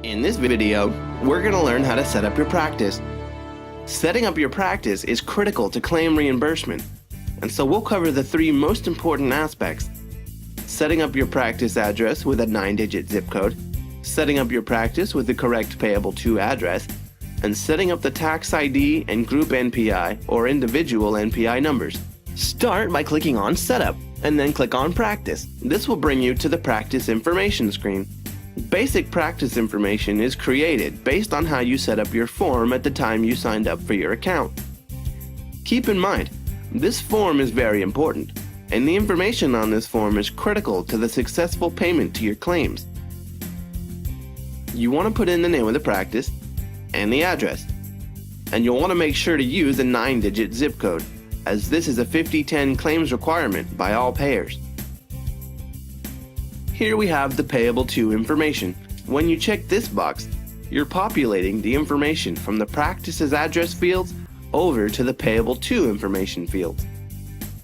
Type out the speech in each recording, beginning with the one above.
In this video, we're going to learn how to set up your practice. Setting up your practice is critical to claim reimbursement, and so we'll cover the three most important aspects: setting up your practice address with a 9-digit zip code, setting up your practice with the correct payable to address, and setting up the tax ID and group NPI or individual NPI numbers. Start by clicking on Setup and then click on Practice. This will bring you to the Practice Information screen. Basic practice information is created based on how you set up your form at the time you signed up for your account. Keep in mind, this form is very important, and the information on this form is critical to the successful payment to your claims. You want to put in the name of the practice and the address, and you'll want to make sure to use a 9-digit zip code, as this is a 5010 claims requirement by all payers. Here we have the payable to information. When you check this box, you're populating the information from the practice's address fields over to the payable to information fields.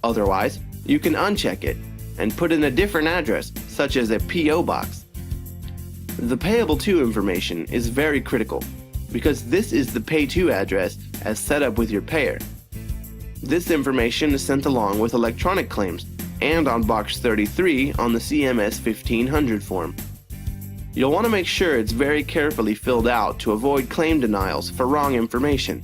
Otherwise, you can uncheck it and put in a different address, such as a PO box. The payable to information is very critical because this is the pay to address as set up with your payer. This information is sent along with electronic claims and on box 33 on the CMS 1500 form. You'll want to make sure it's very carefully filled out to avoid claim denials for wrong information.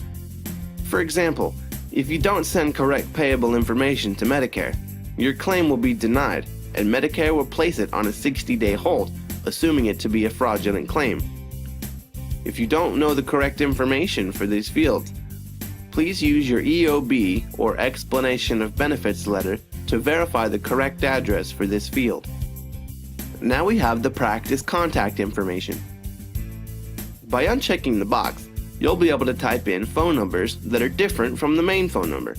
For example, if you don't send correct payable information to Medicare, your claim will be denied and Medicare will place it on a 60-day hold, assuming it to be a fraudulent claim. If you don't know the correct information for these fields, please use your EOB or Explanation of Benefits letter to verify the correct address for this field. Now we have the practice contact information. By unchecking the box, you'll be able to type in phone numbers that are different from the main phone number.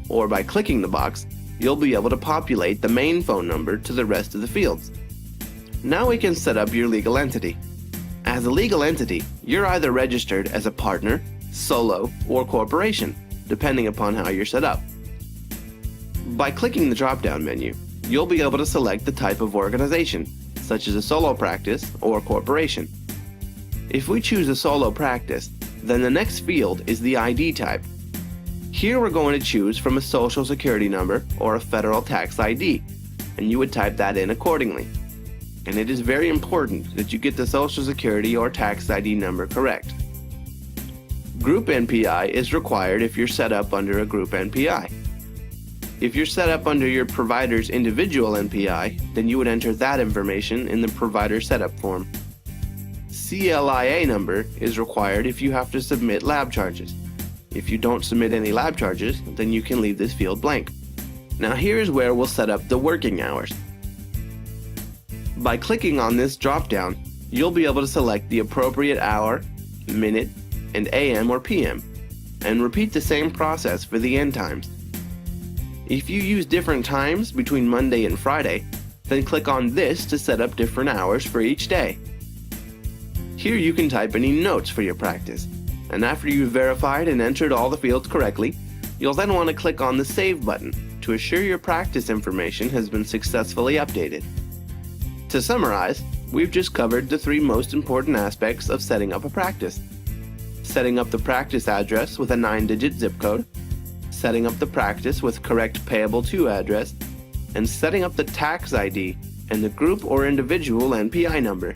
Or by clicking the box, you'll be able to populate the main phone number to the rest of the fields. Now we can set up your legal entity. As a legal entity, you're either registered as a partner, solo, or corporation, depending upon how you're set up. By clicking the drop-down menu, you'll be able to select the type of organization, such as a solo practice or corporation. If we choose a solo practice, then the next field is the ID type. Here we're going to choose from a social security number or a federal tax ID, and you would type that in accordingly. And it is very important that you get the social security or tax ID number correct. Group NPI is required if you're set up under a group NPI. If you're set up under your provider's individual NPI, then you would enter that information in the provider setup form. CLIA number is required if you have to submit lab charges. If you don't submit any lab charges, then you can leave this field blank. Now here's where we'll set up the working hours. By clicking on this drop-down, you'll be able to select the appropriate hour, minute, and AM or PM, and repeat the same process for the end times. If you use different times between Monday and Friday, then click on this to set up different hours for each day. Here you can type any notes for your practice, and after you've verified and entered all the fields correctly, you'll then want to click on the Save button to assure your practice information has been successfully updated. To summarize, we've just covered the three most important aspects of setting up a practice: setting up the practice address with a 9-digit zip code, setting up the practice with correct payable to address, and setting up the tax ID and the group or individual NPI number.